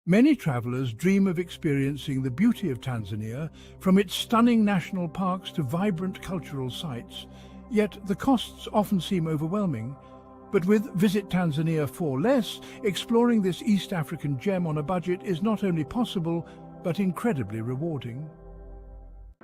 Many travelers dream of experiencing the beauty of Tanzania, from its stunning national parks to vibrant cultural sites. Yet the costs often seem overwhelming. But with Visit Tanzania for Less, exploring this East African gem on a budget is not only possible, but incredibly rewarding.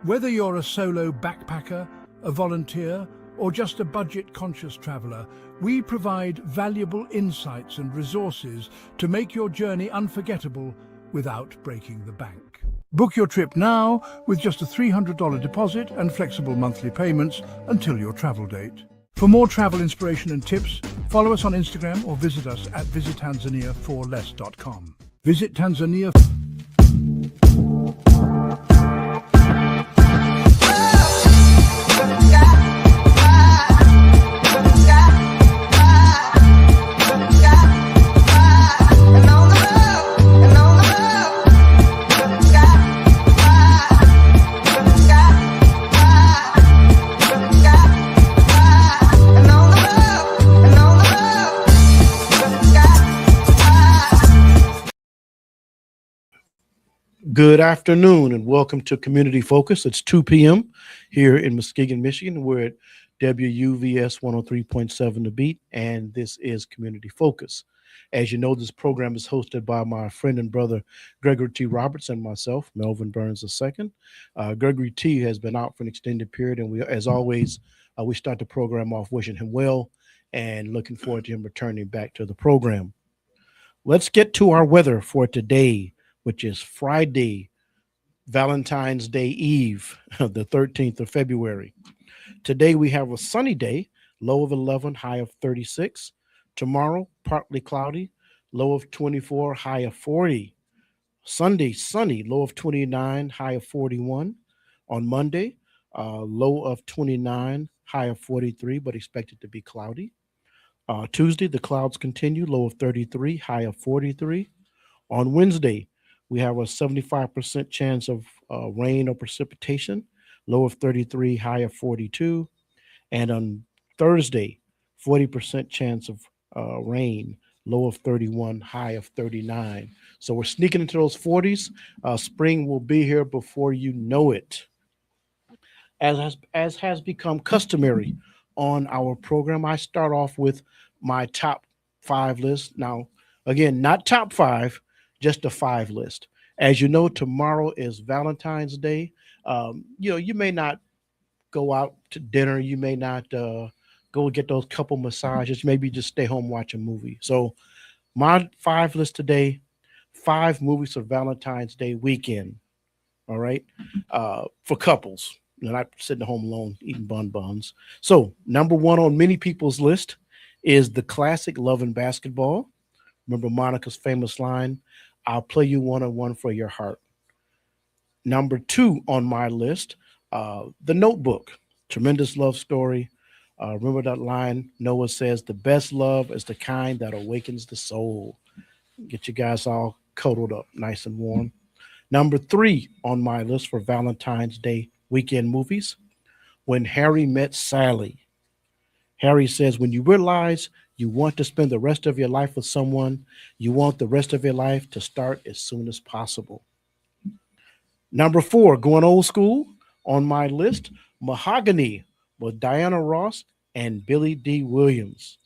Whether you're a solo backpacker, a volunteer, or just a budget-conscious traveler, we provide valuable insights and resources to make your journey unforgettable without breaking the bank. Book your trip now with just a $300 deposit and flexible monthly payments until your travel date. For more travel inspiration and tips, follow us on Instagram or visit us at visittanzaniaforless.com. Visit Tanzania. Good afternoon and welcome to Community Focus. It's 2 p.m. here in Muskegon, Michigan. We're at WUVS 103.7 The Beat, and this is Community Focus. As you know, this program is hosted by my friend and brother Gregory T. Roberts and myself, Melvin Burns II. Gregory T. has been out for an extended period, and we, as always, we start the program off wishing him well and looking forward to him returning back to the program. Let's get to our weather for today, which is Friday, Valentine's Day Eve, the 13th of February. Today we have a sunny day, low of 11, high of 36. Tomorrow, partly cloudy, low of 24, high of 40. Sunday, sunny, low of 29, high of 41. On Monday, low of 29, high of 43, but expected to be cloudy. Tuesday, the clouds continue, low of 33, high of 43. On Wednesday, we have a 75% chance of rain or precipitation, low of 33, high of 42. And on Thursday, 40% chance of rain, low of 31, high of 39. So we're sneaking into those 40s. Spring will be here before you know it. As has become customary on our program, I start off with my top 5 list. Now, again, not top 5, just a 5 list. As you know, tomorrow is Valentine's Day. You may not go out to dinner. You may not go get those couple massages. Maybe just stay home, watch a movie. So my 5 list today, 5 movies for Valentine's Day weekend. All right. For couples, not sitting at home alone eating bonbons. So number 1 on many people's list is the classic Love and Basketball. Remember Monica's famous line, "I'll play you one-on-one for your heart." Number 2 on my list, The Notebook, tremendous love story. Remember that line Noah says, "The best love is the kind that awakens the soul." Get you guys all cuddled up nice and warm. Number 3 on my list for Valentine's Day weekend movies, When Harry Met Sally. Harry says, when you realize you want to spend the rest of your life with someone, you want the rest of your life to start as soon as possible. Number 4, going old school on my list, Mahogany with Diana Ross and Billy D. Williams.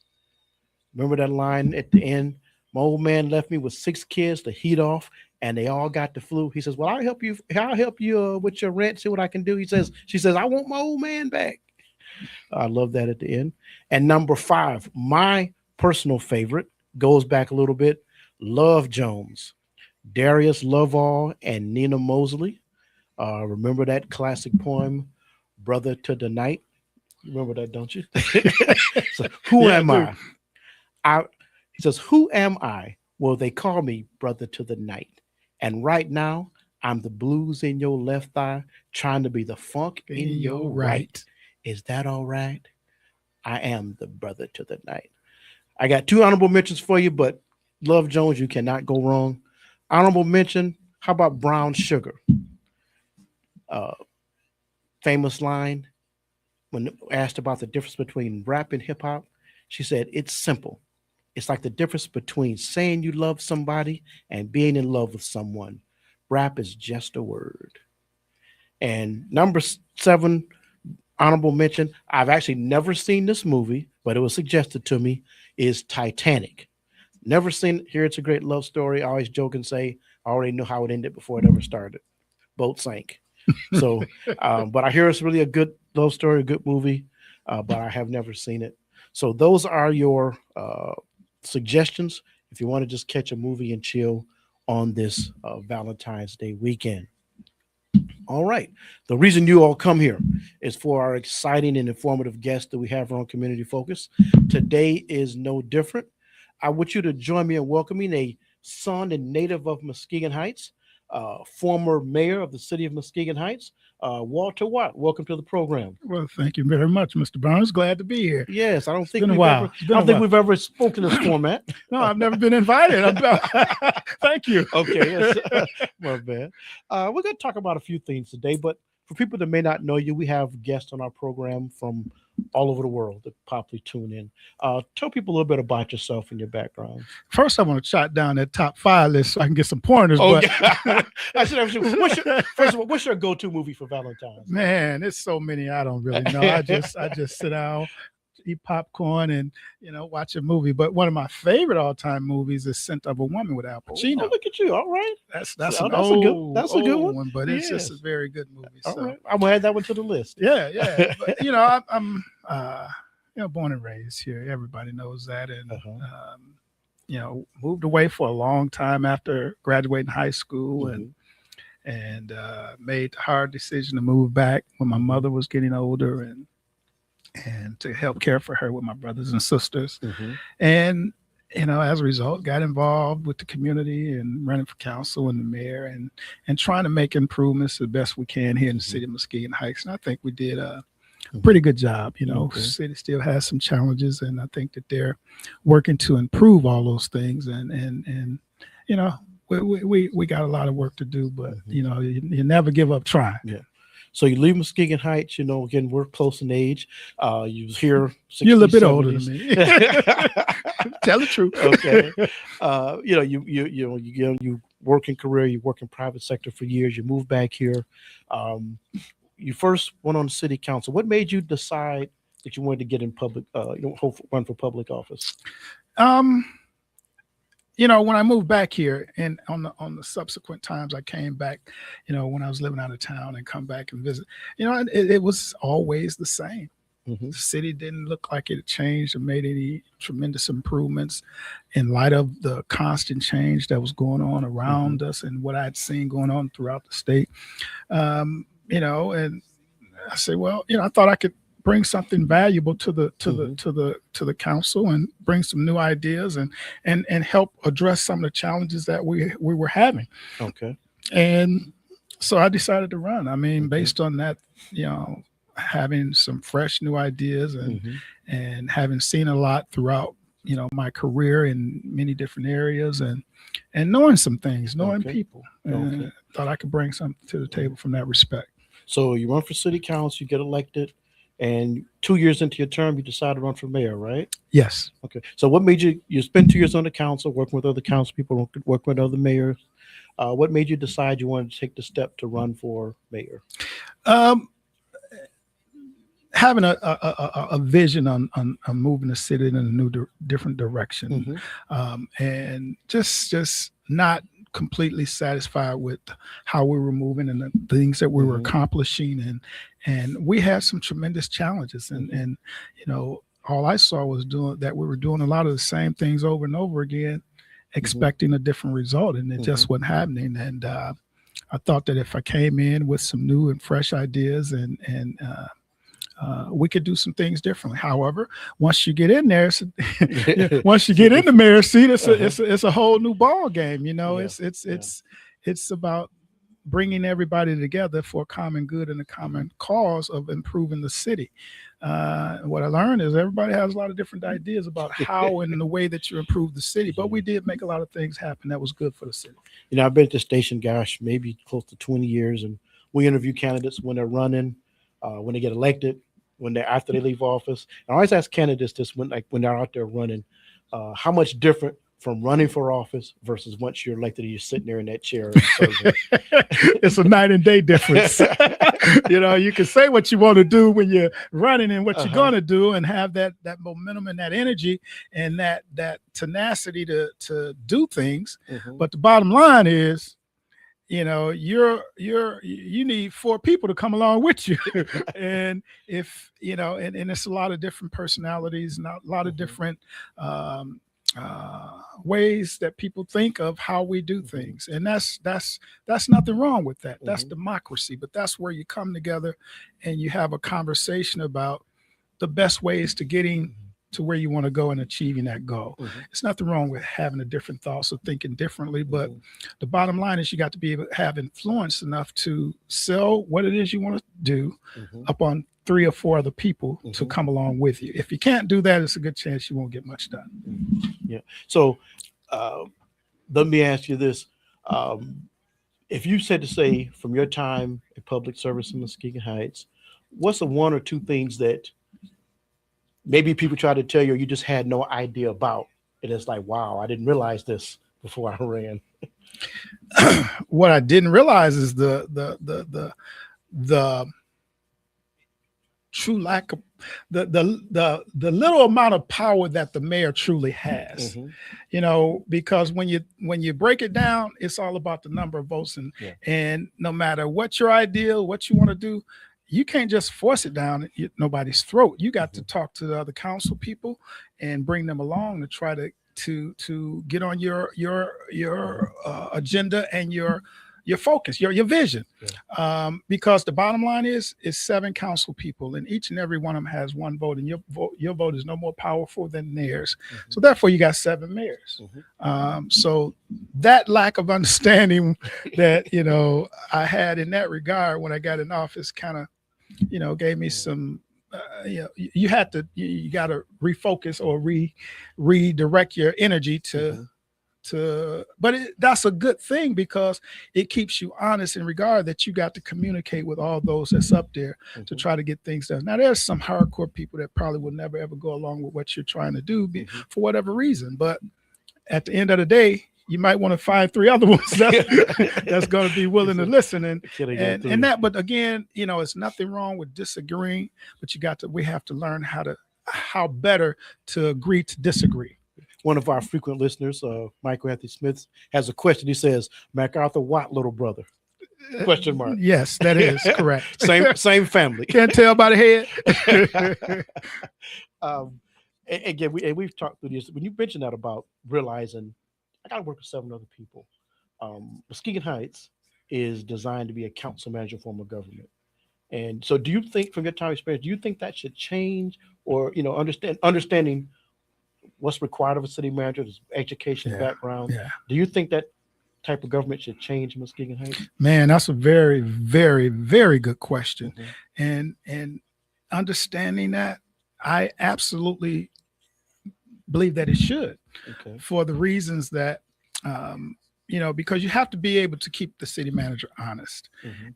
Remember that line at the end? My old man left me with 6 kids, the heat off, and they all got the flu. He says, well, I'll help you with your rent, see what I can do. She says, I want my old man back. I love that at the end. And number 5, my personal favorite, goes back a little bit, Love Jones, Darius Lovell and Nina Mosley. Remember that classic poem, Brother to the Night? Remember that, don't you? So, who am I? He says, who am I? Well, they call me Brother to the Night. And right now, I'm the blues in your left thigh, trying to be the funk in your right. Is that all right? I am the Brother to the Night. I got 2 honorable mentions for you, but Love Jones, you cannot go wrong. Honorable mention, how about Brown Sugar? Famous line, when asked about the difference between rap and hip hop, she said, it's simple. It's like the difference between saying you love somebody and being in love with someone. Rap is just a word. And number seven, honorable mention, I've actually never seen this movie, but it was suggested to me, is Titanic. Never seen it. Here it's a great love story. I always joke and say I already knew how it ended before it ever started. Boat sank. So, but I hear it's really a good love story, a good movie, but I have never seen it. So those are your suggestions if you want to just catch a movie and chill on this Valentine's Day weekend. All right. The reason you all come here is for our exciting and informative guests that we have on Community Focus. Today is no different. I want you to join me in welcoming a son and native of Muskegon Heights, former mayor of the city of Muskegon Heights, Walter Watt. Welcome to the program. Well, thank you very much, Mr. Barnes. Glad to be here. Yes, I don't think been a we've while. ever, I don't think we've ever spoken this format. No, I've never been invited. Thank you. Okay, yes. My bad. We're going to talk about a few things today, but for people that may not know you, we have guests on our program from all over the world that probably tune in. Tell people a little bit about yourself and your background. First, I want to jot down that top 5 list so I can get some pointers. Okay. I should have. First of all, what's your go-to movie for Valentine's? Man, it's so many I don't really know. I just sit down, eat popcorn, and watch a movie. But one of my favorite all-time movies is *Scent of a Woman* with Al Pacino. Oh, look at you! All right, that's a good one. But it's just a very good movie. All right, I'm gonna add that one to the list. Yeah. But I'm born and raised here. Everybody knows that, and moved away for a long time after graduating high school, and made the hard decision to move back when my mother was getting older, and to help care for her with my brothers and sisters. And as a result, got involved with the community and running for council and the mayor, and trying to make improvements the best we can here in the city of Muskegon Heights. And I think we did a pretty good job. The city still has some challenges, and I think that they're working to improve all those things. And we got a lot of work to do, but you never give up trying. Yeah. So you leave Muskegon Heights, again, we're close in age. You was here 60s, You're a little bit 70s. older than me. Tell the truth. Okay. You work in career, you work in private sector for years, you moved back here. You first went on the city council. What made you decide that you wanted to get in public, run for public office? When I moved back here, and on the subsequent times I came back, when I was living out of town and come back and visit, it was always the same. The city didn't look like it had changed or made any tremendous improvements in light of the constant change that was going on around us and what I'd seen going on throughout the state. And I said, well, I thought I could bring something valuable to the council and bring some new ideas and help address some of the challenges that we were having. Okay. And so I decided to run. I mean, based on that, having some fresh new ideas and having seen a lot throughout, my career in many different areas and knowing some things, knowing people, and thought I could bring something to the table from that respect. So you run for city council, you get elected, and 2 years into your term, you decide to run for mayor, right? Yes. Okay. So what made you spend 2 years on the council, working with other council people, working with other mayors? What made you decide you wanted to take the step to run for mayor? Having a vision on moving the city in a different direction, and just not completely satisfied with how we were moving and the things that we were accomplishing, and we had some tremendous challenges, and all I saw was we were doing a lot of the same things over and over again, expecting a different result, and it just wasn't happening. And I thought that if I came in with some new and fresh ideas and we could do some things differently. However, once you get in there, once you get in the mayor's seat, it's a whole new ball game. It's about bringing everybody together for a common good and a common cause of improving the city. What I learned is everybody has a lot of different ideas about how and the way that you improve the city, but we did make a lot of things happen that was good for the city. I've been at the station, gosh, maybe close to 20 years, and we interview candidates when they're running, when they get elected, after they leave office. And I always ask candidates this when they're out there running, how much different from running for office versus once you're elected and you're sitting there in that chair and serving? It's a night and day difference. You can say what you want to do when you're running and what you're going to do, and have that momentum and that energy and that tenacity to do things. But the bottom line is, you need 4 people to come along with you. And if, and it's a lot of different personalities and a lot of different ways that people think of how we do things, and that's nothing wrong with that. That's democracy. But that's where you come together and you have a conversation about the best ways to getting to where you want to go and achieving that goal. It's nothing wrong with having a different thoughts or thinking differently, but the bottom line is you got to be able to have influence enough to sell what it is you want to do upon 3 or 4 other people to come along with you. If you can't do that, it's a good chance you won't get much done. Yeah. So let me ask you this. If you said to say from your time in public service in Muskegon Heights, what's the 1 or 2 things that maybe people try to tell you, or you just had no idea about? And it's like, wow, I didn't realize this before I ran. What I didn't realize is the true lack of the little amount of power that the mayor truly has. Because when you break it down, it's all about the number of votes, and no matter what your ideal, what you want to do, you can't just force it down nobody's throat. You got to talk to the other council people and bring them along to try to get on your agenda and your focus, your vision. Because the bottom line is 7 council people, and each and every one of them has 1 vote, and your vote is no more powerful than theirs. So therefore you got 7 mayors. So that lack of understanding that I had in that regard when I got in office kind of gave me some you got to refocus or redirect your energy but that's a good thing, because it keeps you honest in regard that you got to communicate with all those that's up there to try to get things done. Now, there's some hardcore people that probably will never ever go along with what you're trying to do for whatever reason, but at the end of the day, you might want to find 3 other ones that's going to be willing to listen and that. But again, it's nothing wrong with disagreeing, but we have to learn how better to agree to disagree. One of our frequent listeners, Michael Anthony Smith, has a question. He says, "MacArthur Watt, little brother?" Question mark. Yes, that is correct. Same family. Can't tell by the head. Again, we've talked through this. When you mentioned that about realizing I got to work with 7 other people, Muskegon Heights is designed to be a council manager form of government. And so do you think, from your time experience, do you think that should change, or, understanding what's required of a city manager, his education background? Do you think that type of government should change in Muskegon Heights? Man, that's a very, very, very good question. And understanding that, I absolutely believe that it should, for the reasons that, because you have to be able to keep the city manager honest,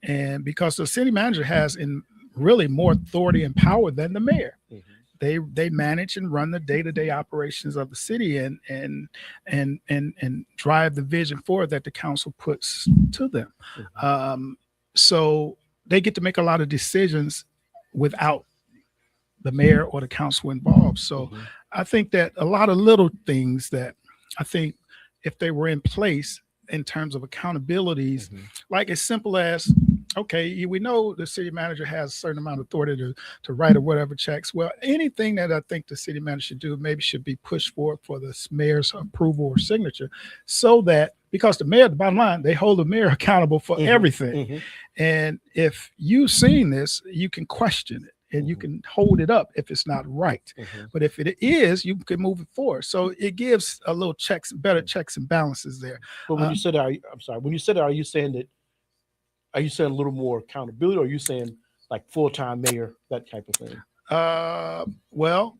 and because the city manager has really more authority and power than the mayor. They manage and run the day-to-day operations of the city and drive the vision forward that the council puts to them. So they get to make a lot of decisions without the mayor or the council involved. So I think that a lot of little things that I think if they were in place in terms of accountabilities, like as simple as, okay, we know the city manager has a certain amount of authority to write or whatever checks. Well, anything that I think the city manager should do maybe should be pushed for the mayor's approval or signature, so that, because the mayor, the bottom line, they hold the mayor accountable for everything. And if you've seen this, you can question it and you can hold it up if it's not right. But if it is, you can move it forward. So it gives a little better checks and balances there. But when you said, when you said, are you saying a little more accountability, or are you saying like full-time mayor, that type of thing? Well,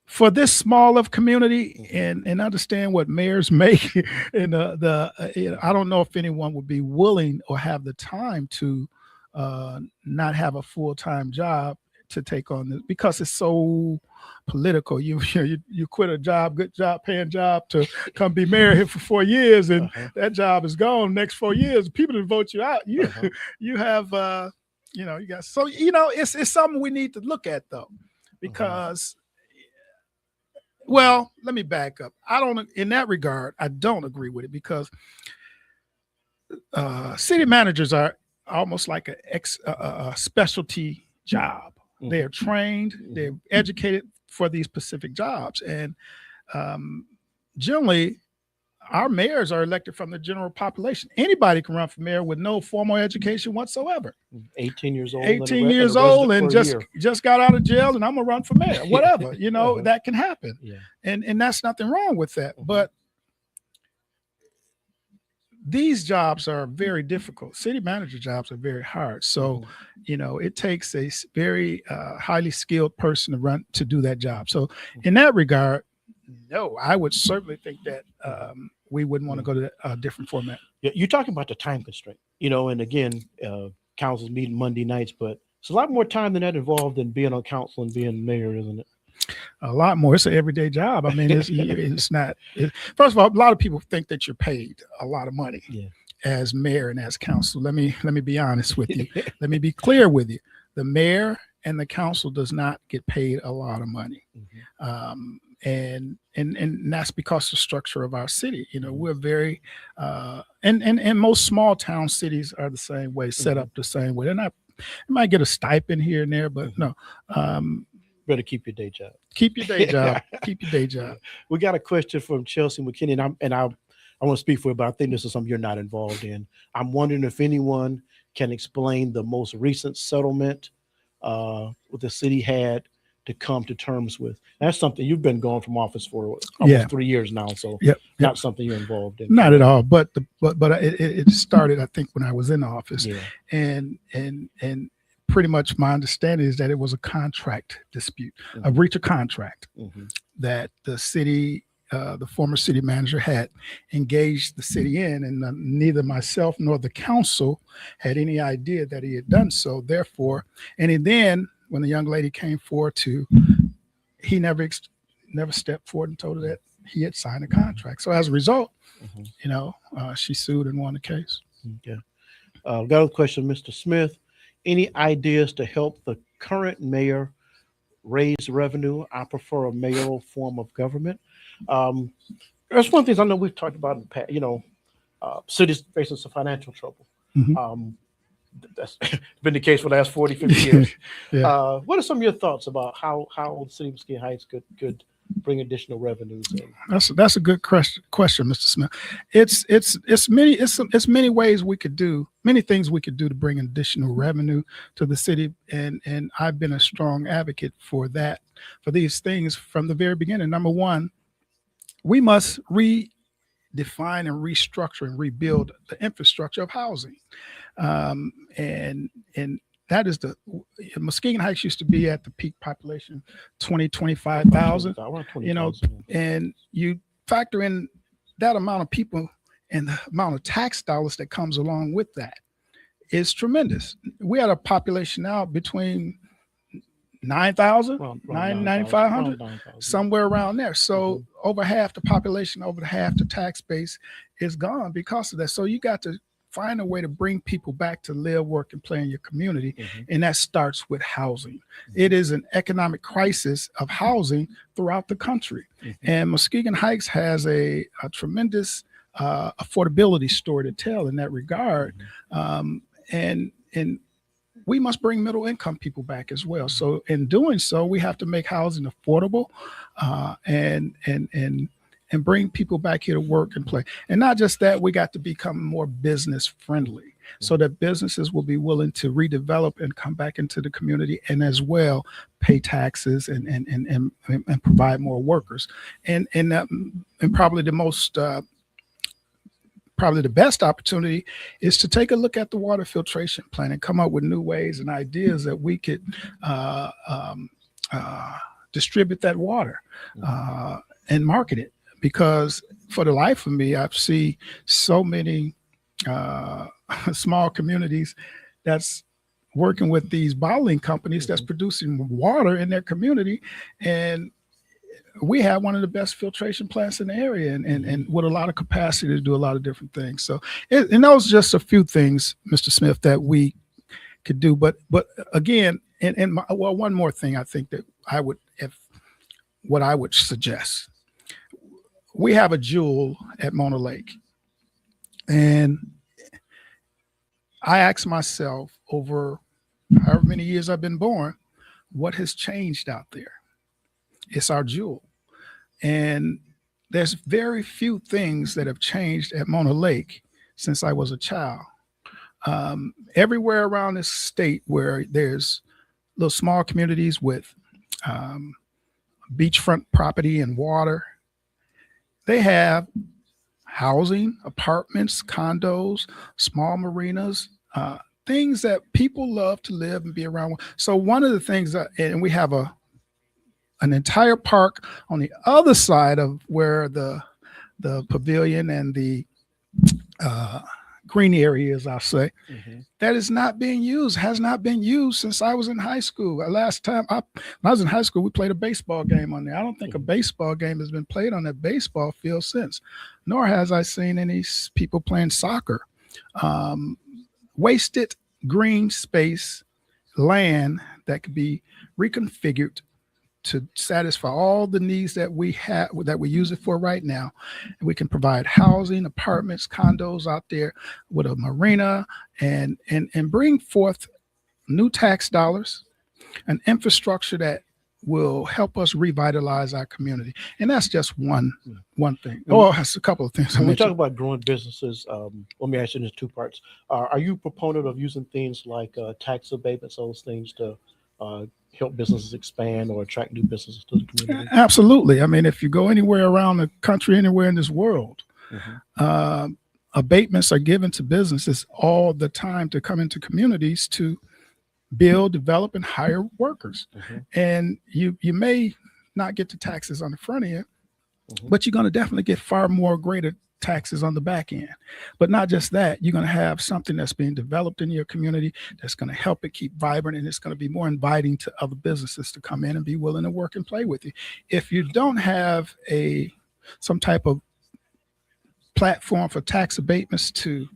for this small of community and understand what mayors make, and I don't know if anyone would be willing or have the time to not have a full-time job to take on this because it's so political. You quit a job, good job, paying job to come be mayor here for 4 years, and that job is gone. Next 4 years, people to vote you out. You you have you got it's something we need to look at though, because well, let me back up. In that regard, I don't agree with it because city managers are almost like a specialty job. They are trained, they're educated for these specific jobs. And generally, our mayors are elected from the general population. Anybody can run for mayor with no formal education whatsoever. 18 years old. 18 years old and just got out of jail and I'm going to run for mayor, whatever. That can happen. Yeah. And that's nothing wrong with that. But these jobs are very difficult. City manager jobs are very hard. So, it takes a very highly skilled person to do that job. So in that regard, no, I would certainly think that we wouldn't want to go to a different format. Yeah, you're talking about the time constraint, and again, councils meet Monday nights, but it's a lot more time than that involved in being on council and being mayor, isn't it? A lot more. It's an everyday job. I mean, it's not. First of all, a lot of people think that you're paid a lot of money as mayor and as council. Let me be honest with you. Let me be clear with you. The mayor and the council does not get paid a lot of money, and that's because of the structure of our city. We're very and most small town cities are the same way, set up the same way. They're not. You might get a stipend here and there, but no. Better keep your day job. Keep your day job. Keep your day job. We got a question from Chelsea McKinney, and I want to speak for it, but I think this is something you're not involved in. I'm wondering if anyone can explain the most recent settlement what the city had to come to terms with. That's something you've been going from office for almost 3 years now, so not something you're involved in. Not at all. But it started, I think, when I was in office, and pretty much my understanding is that it was a contract dispute, a breach of contract that the city, the former city manager had engaged the city in, and neither myself nor the council had any idea that he had done so. Therefore, and then when the young lady came forward he never stepped forward and told her that he had signed a contract. So as a result, she sued and won the case. Okay. Got a question, Mr. Smith. Any ideas to help the current mayor raise revenue? I prefer a mayoral form of government. That's one of the things I know we've talked about in the past, cities facing some financial trouble. That's been the case for the last 40, 50 years. What are some of your thoughts about how the city of Mesquite Heights could bring additional revenues in? That's a good question, Mr. Smith. It's many ways we could do, many things we could do to bring additional revenue to the city, and I've been a strong advocate for these things from the very beginning. Number one, we must redefine and restructure and rebuild the infrastructure of housing, and that is Muskegon Heights used to be at the peak population, 25,000, and you factor in that amount of people and the amount of tax dollars that comes along with that is tremendous. We had a population now between 9,000, 9,500, somewhere around there. So over half the population, over half the tax base is gone because of that. So you got to find a way to bring people back to live, work, and play in your community. And that starts with housing. It is an economic crisis of housing throughout the country. And Muskegon Heights has a tremendous affordability story to tell in that regard. And we must bring middle income people back as well. So in doing so, we have to make housing affordable and bring people back here to work and play. And not just that, we got to become more business friendly so that businesses will be willing to redevelop and come back into the community and as well pay taxes and provide more workers. And probably the most probably the best opportunity is to take a look at the water filtration plant and come up with new ways and ideas that we could distribute that water and market it. Because for the life of me, I've seen so many small communities that's working with these bottling companies that's producing water in their community. And we have one of the best filtration plants in the area, and with a lot of capacity to do a lot of different things. So, and those are just a few things, Mr. Smith, that we could do. But again, one more thing I think that what I would suggest. We have a jewel at Mona Lake, and I ask myself over however many years I've been born, what has changed out there? It's our jewel. And there's very few things that have changed at Mona Lake since I was a child. Everywhere around this state where there's little small communities with beachfront property and water, they have housing, apartments, condos, small marinas, things that people love to live and be around. So one of the things and we have an entire park on the other side of where the pavilion and the green area is, I'll say, that is not being used, has not been used since I was in high school. Last time when I was in high school, we played a baseball game on there. I don't think a baseball game has been played on that baseball field since, nor has I seen any people playing soccer. Wasted green space, land that could be reconfigured to satisfy all the needs that we have, that we use it for right now. And we can provide housing, apartments, condos out there with a marina, and bring forth new tax dollars, an infrastructure that will help us revitalize our community. And that's just one thing. Oh, that's a couple of things. When we talk about growing businesses, let me ask you in two parts. Are you a proponent of using things like tax abatements, those things to help businesses expand or attract new businesses to the community? Absolutely. I mean, if you go anywhere around the country, anywhere in this world, abatements are given to businesses all the time to come into communities to build, develop, and hire workers. And you may not get the taxes on the front end, but you're going to definitely get far more greater taxes on the back end. But not just that, you're going to have something that's being developed in your community that's going to help it keep vibrant, and it's going to be more inviting to other businesses to come in and be willing to work and play with you. If you don't have some type of platform for tax abatements to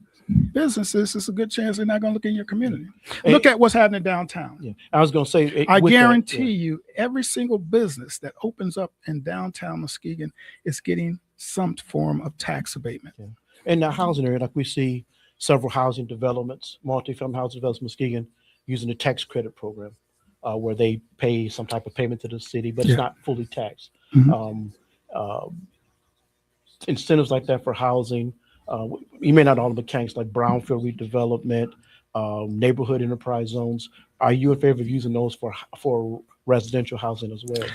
businesses, it's a good chance they're not going to look in your community. Look at what's happening downtown. Yeah. I was going to say, I guarantee you, every single business that opens up in downtown Muskegon is getting some form of tax abatement. Yeah. In the housing area, like we see several housing developments, multi-family housing developments in Muskegon, using the tax credit program, where they pay some type of payment to the city, but it's not fully taxed. Incentives like that for housing. You may not all the mechanics like brownfield redevelopment, neighborhood enterprise zones. Are you in favor of using those for residential housing as well?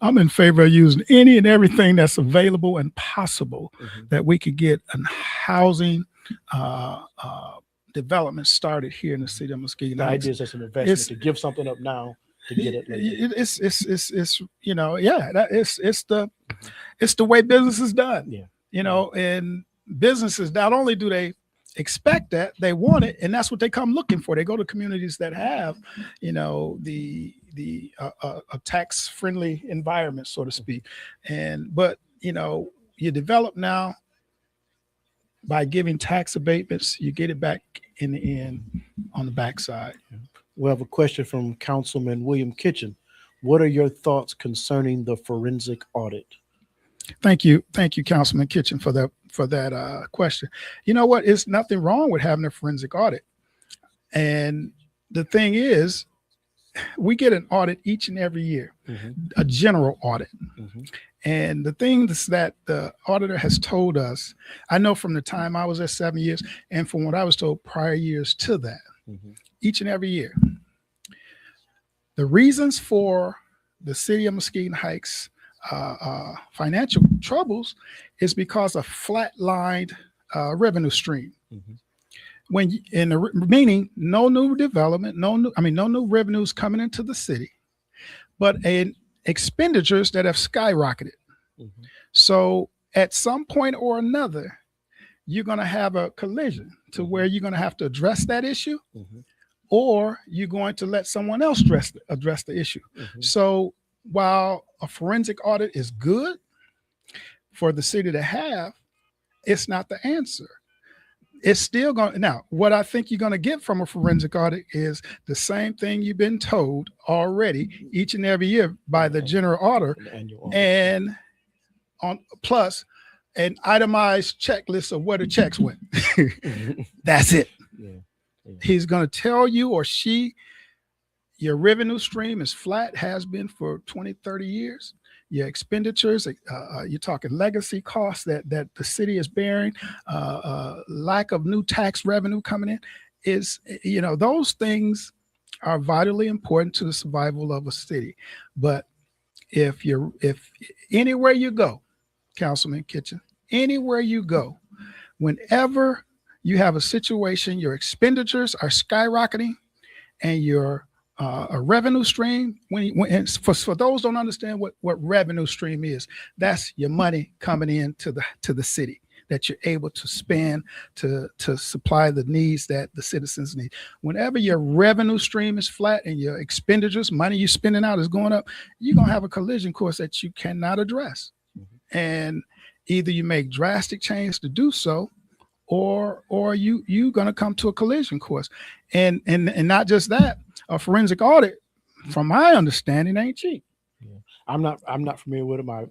I'm in favor of using any and everything that's available and possible that we could get a housing development started here in the city of Muskegon. The idea is it's an investment to give something up now to get it later. It's the way business is done. Yeah. You know, and businesses, not only do they expect that, they want it, and that's what they come looking for. They go to communities that have, you know, a tax-friendly environment, so to speak. But you know, you develop now by giving tax abatements, you get it back in the end on the backside. We have a question from Councilman William Kitchen. What are your thoughts concerning the forensic audit? Thank you, Councilman Kitchen, for that question. You know what? It's nothing wrong with having a forensic audit. And the thing is, we get an audit each and every year, a general audit. And the things that the auditor has told us, I know from the time I was at 7 years, and from what I was told prior years to that, each and every year, the reasons for the city of Muskegon Heights financial troubles is because of flatlined revenue stream. Meaning no new development, no new revenues coming into the city, but expenditures that have skyrocketed. So at some point or another, you're going to have a collision to where you're going to have to address that issue, or you're going to let someone else address the issue. So while a forensic audit is good for the city to have, it's not the answer. It's still going. Now, what I think you're going to get from a forensic audit is the same thing you've been told already each and every year by the general auditor, and on plus an itemized checklist of where the checks went. That's it. He's going to tell you, or she, your revenue stream is flat, has been for 20, 30 years. Your expenditures, you're talking legacy costs that the city is bearing, lack of new tax revenue coming in, is, those things are vitally important to the survival of a city. But if anywhere you go, Councilman Kitchen, anywhere you go, whenever you have a situation, your expenditures are skyrocketing and your a revenue stream, for those don't understand what revenue stream is, that's your money coming in to the city that you're able to spend to supply the needs that the citizens need. Whenever your revenue stream is flat and your expenditures, money you're spending out, is going up, you're going to have a collision course that you cannot address. And either you make drastic change to do so, or you're going to come to a collision course. And not just that, a forensic audit, from my understanding, ain't cheap. I'm not familiar with them. I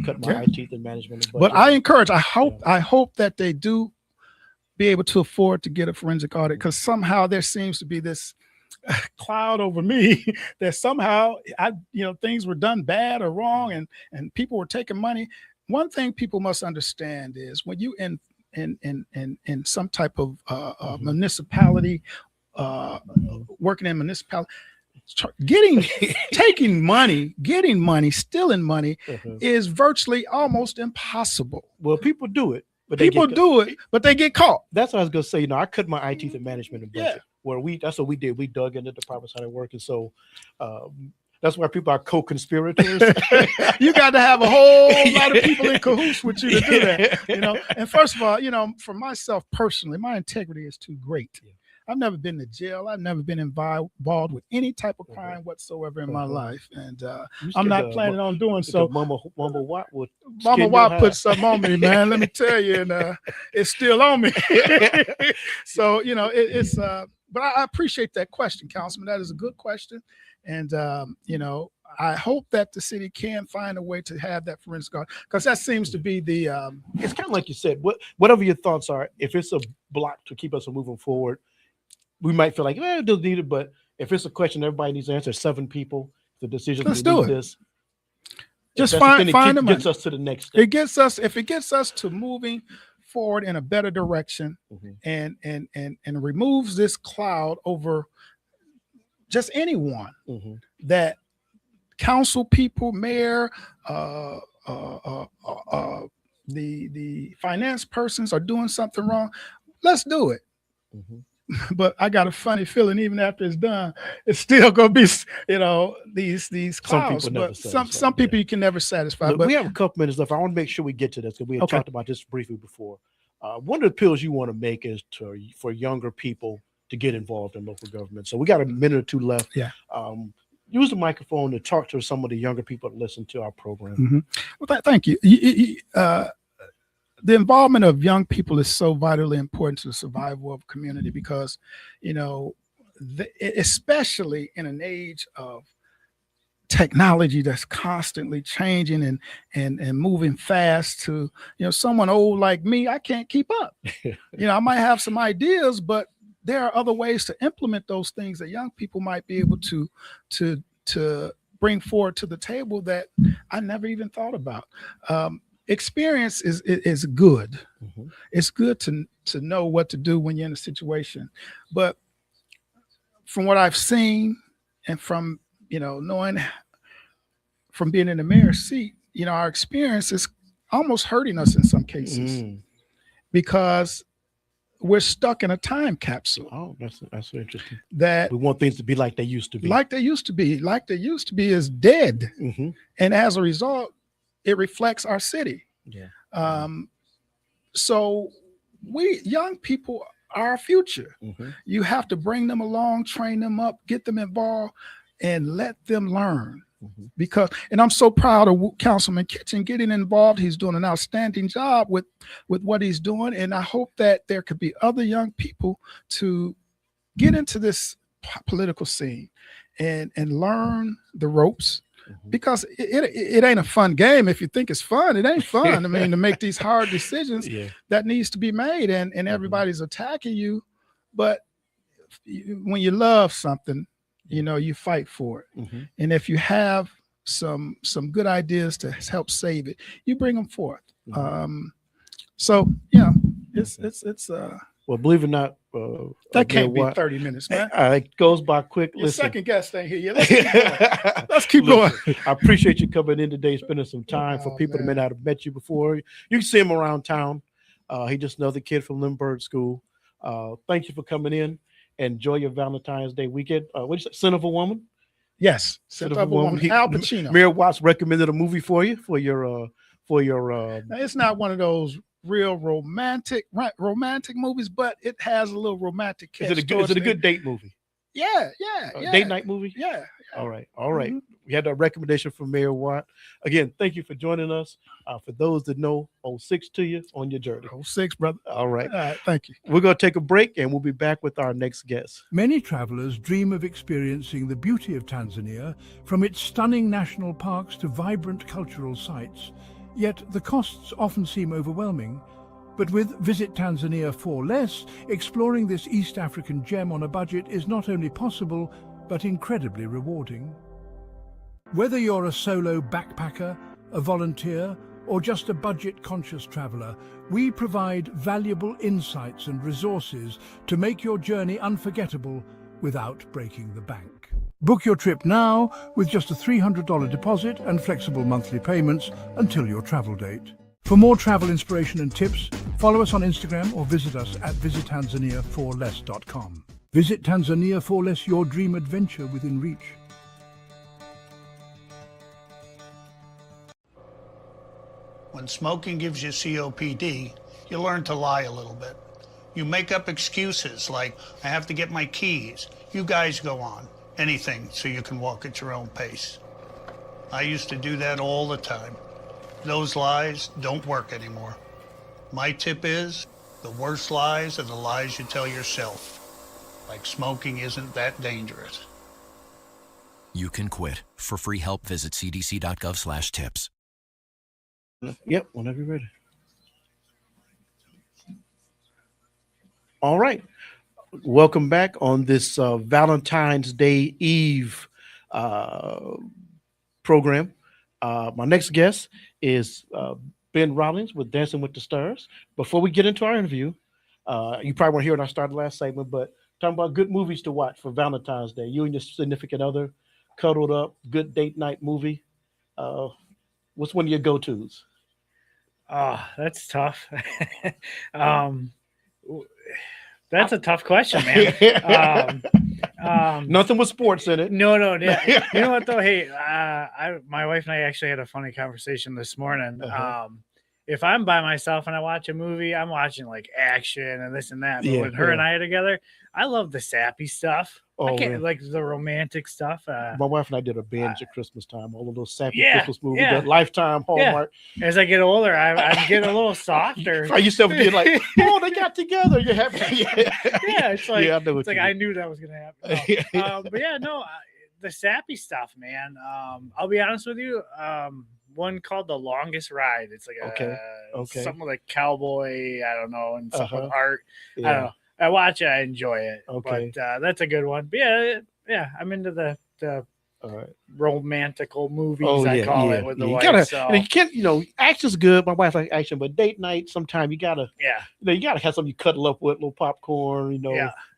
cut my teeth in management. But I encourage, I hope that they do be able to afford to get a forensic audit, because somehow there seems to be this cloud over me that somehow things were done bad or wrong, and people were taking money. One thing people must understand is when you in some type of municipality, working in municipality, taking money, getting money, stealing money is virtually almost impossible. Well, people do it, but they get caught. That's what I was gonna say. I cut my IT and management and budget. Where that's what we did. We dug into the proper side of work, and so that's why people are co-conspirators. You got to have a whole lot of people in cahoots with you to do that. And first of all, for myself personally, my integrity is too great. I've never been to jail. I've never been involved with any type of crime whatsoever in my life, and I'm not planning on doing so. Mama Watt put something on me, man. Let me tell you, and it's still on me. So it's. But I appreciate that question, Councilman. That is a good question, and I hope that the city can find a way to have that forensic audit, because that seems to be the. It's kind of like you said. Whatever your thoughts are, if it's a block to keep us from moving forward, we might feel like, it doesn't need it. But if it's a question everybody needs to answer, 7 people, the decision. Let's do it. This. Just find them. Gets us to the next step. If it gets us to moving forward in a better direction, and removes this cloud over just anyone, that council people, mayor, the finance persons are doing something wrong, let's do it. But I got a funny feeling, even after it's done, it's still gonna be, these clouds. Some people you can never satisfy. But we have a couple minutes left. I want to make sure we get to this, because we had talked about this briefly before. One of the appeals you want to make is for younger people to get involved in local government. So we got a minute or two left. Yeah. Use the microphone to talk to some of the younger people that listen to our program. Well, thank you. The involvement of young people is so vitally important to the survival of a community, because, especially in an age of technology that's constantly changing and moving fast, to, someone old like me, I can't keep up. I might have some ideas, but there are other ways to implement those things that young people might be able to bring forward to the table that I never even thought about. Experience is good. It's good to know what to do when you're in a situation. But from what I've seen, and from knowing, from being in the mayor's seat, our experience is almost hurting us in some cases, because we're stuck in a time capsule. Oh, that's interesting. That we want things to be like they used to be. Like they used to be is dead, and as a result, it reflects our city. So we young people our future. Mm-hmm. You have to bring them along, train them up, get them involved, and let them learn. Mm-hmm. Because, and I'm so proud of Councilman Kitchen getting involved. He's doing an outstanding job with what he's doing. And I hope that there could be other young people to get into this political scene and learn the ropes. Mm-hmm. Because it ain't a fun game. If you think it's fun, it ain't fun. I mean, to make these hard decisions that needs to be made, and everybody's attacking you. But when you love something, you know, you fight for it. Mm-hmm. And if you have some good ideas to help save it, you bring them forth. Mm-hmm. So yeah, it's well, believe it or not, that can't be 30 minutes, man. It goes by quick. Your Listen. second guest ain't here yet. Let's keep going. Let's keep going. I appreciate you coming in today, spending some time. For people that may not have met you before, you can see him around town. He's just another kid from Lindbergh School. Thank you for coming in. Enjoy your Valentine's Day weekend. What did you say? Sin of a Woman? Yes. Sin of a Woman. Al Pacino. Mayor Watts recommended a movie for you for your Now, it's not one of those real romantic movies, but it has a little romantic catch. Is it a good date movie? Yeah. Date night movie? Yeah. All right. Mm-hmm. We had a recommendation from Mayor Watt. Again, thank you for joining us. For those that know, 06 to you on your journey. 06, brother. All right. Thank you. We're going to take a break, and we'll be back with our next guest. Many travelers dream of experiencing the beauty of Tanzania, from its stunning national parks to vibrant cultural sites. Yet the costs often seem overwhelming. But with Visit Tanzania for Less, exploring this East African gem on a budget is not only possible, but incredibly rewarding. Whether you're a solo backpacker, a volunteer, or just a budget-conscious traveler, we provide valuable insights and resources to make your journey unforgettable without breaking the bank. Book your trip now with just a $300 deposit and flexible monthly payments until your travel date. For more travel inspiration and tips, follow us on Instagram or visit us at visittanzaniaforless.com. Visit Tanzania for Less, your dream adventure within reach. When smoking gives you COPD, you learn to lie a little bit. You make up excuses like, I have to get my keys. You guys go on. Anything so you can walk at your own pace. I used to do that all the time. Those lies don't work anymore. My tip is, the worst lies are the lies you tell yourself. Like smoking isn't that dangerous. You can quit. For free help, visit cdc.gov/tips. Yep, whenever you're ready. All right. Welcome back on this Valentine's Day Eve program. My next guest is Ben Rawlings with Dancing with the Stars. Before we get into our interview, you probably want to hear when I started the last segment, but talking about good movies to watch for Valentine's Day. You and your significant other cuddled up, good date night movie. What's one of your go-tos? Oh, that's tough. That's a tough question, man. Nothing with sports in it. No. Yeah. You know what though? Hey, my wife and I actually had a funny conversation this morning. If I'm by myself and I watch a movie, I'm watching like action and this and that. But when her and I are together, I love the sappy stuff. I can't like the romantic stuff. My wife and I did a binge at Christmas time, all of those sappy Christmas movies, that Lifetime, Hallmark. Yeah. As I get older, I'm getting a little softer. I used to get like, oh, they got together. You're happy. It's like, I knew that was going to happen. But yeah, no, the sappy stuff, man. I'll be honest with you. One called The Longest Ride. It's like something like cowboy, I don't know, and something with art. I don't know. I watch it, I enjoy it. But that's a good one. But yeah, I'm into the romantical movies, I call it, with the wife. You can't, action's good. My wife likes action, but date night, sometimes you gotta have something you cuddle up with, a little popcorn,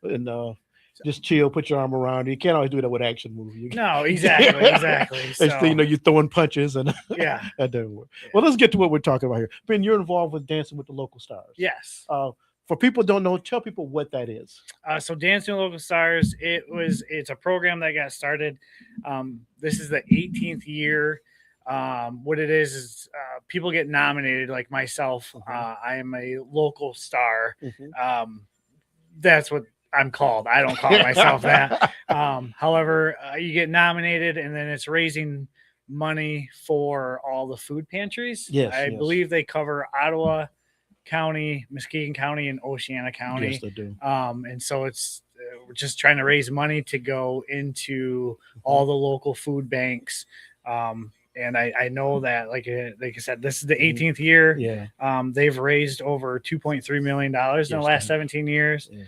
and just chill, put your arm around it. You can't always do that with action movie. No, exactly. So, you're throwing punches and that doesn't work. Well, let's get to what we're talking about here. Ben, you're involved with Dancing with the Local Stars. Yes. For people who don't know, tell people what that is. So Dancing with Local Stars, it's a program that got started. This is the 18th year. What it is people get nominated, like myself. I am a local star. that's what I'm called. I don't call myself that. However, you get nominated, and then it's raising money for all the food pantries. Yes, I believe they cover Ottawa County, Muskegon County, and Oceana County. Yes, they do. And so it's we're just trying to raise money to go into all the local food banks. And I know that, like I said, this is the 18th year. Yeah. They've raised over $2.3 million in the last 17 years. Yes.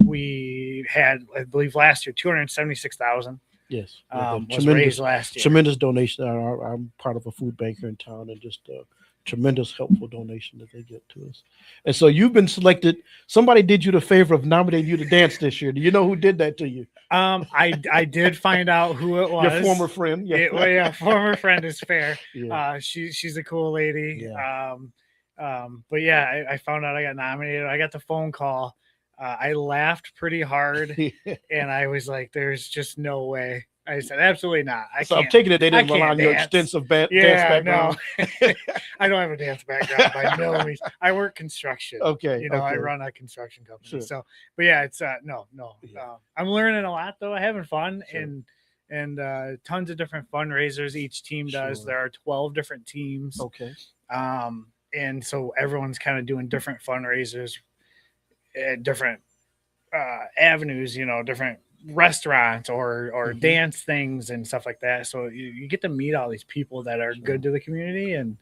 We had, I believe, last year, 276,000. Yes. Was raised last year. Tremendous donation. I'm part of a food bank here in town, and just tremendous helpful donation that they get to us. And so you've been selected. Somebody did you the favor of nominating you to dance this year. Do you know who did that to you? I did find out who it was. Your former friend. Yeah. Well, yeah, former friend is fair. Yeah. She's a cool lady. Yeah. But yeah, I found out I got nominated. I got the phone call. I laughed pretty hard, and I was like, "There's just no way." I said, "Absolutely not." I'm taking it they didn't rely on your extensive dance background. No. I don't have a dance background by no means. I work construction. Okay. I run a construction company. Sure. So, but yeah, it's no. Yeah. I'm learning a lot though. Having fun. Sure. and tons of different fundraisers each team does. Sure. There are 12 different teams. Okay. And so everyone's kind of doing different fundraisers at different avenues, different restaurants or dance things and stuff like that. So you get to meet all these people that are good to the community. And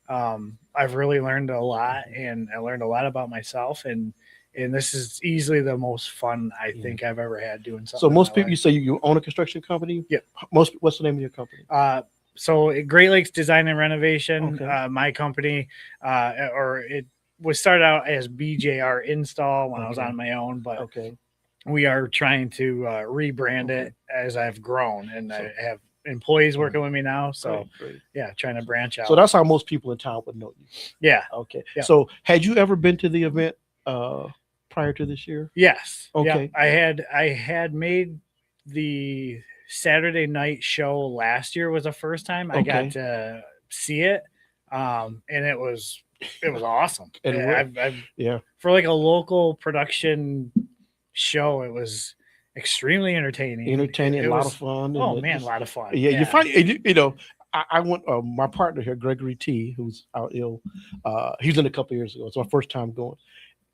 I've really learned a lot, and I learned a lot about myself. And this is easily the most fun I think I've ever had doing something. So most people, you say you own a construction company? Yeah. What's the name of your company? So Great Lakes Design and Renovation, my company, or it was started out as BJR Install when I was on my own, but we are trying to rebrand it as I've grown, and I have employees working with me now. So great. Yeah, trying to branch out. So that's how most people in town would know you. Yeah. Okay. Yeah. So had you ever been to the event prior to this year? Yes. Okay. Yeah. I had made the Saturday night show last year was the first time I got to see it. And it was awesome. And I've for like a local production show, it was extremely entertaining. A lot of fun. Oh man, a lot of fun. Yeah. You find, I went, my partner here, Gregory T, who's out ill. He was in a couple years ago. It's my first time going.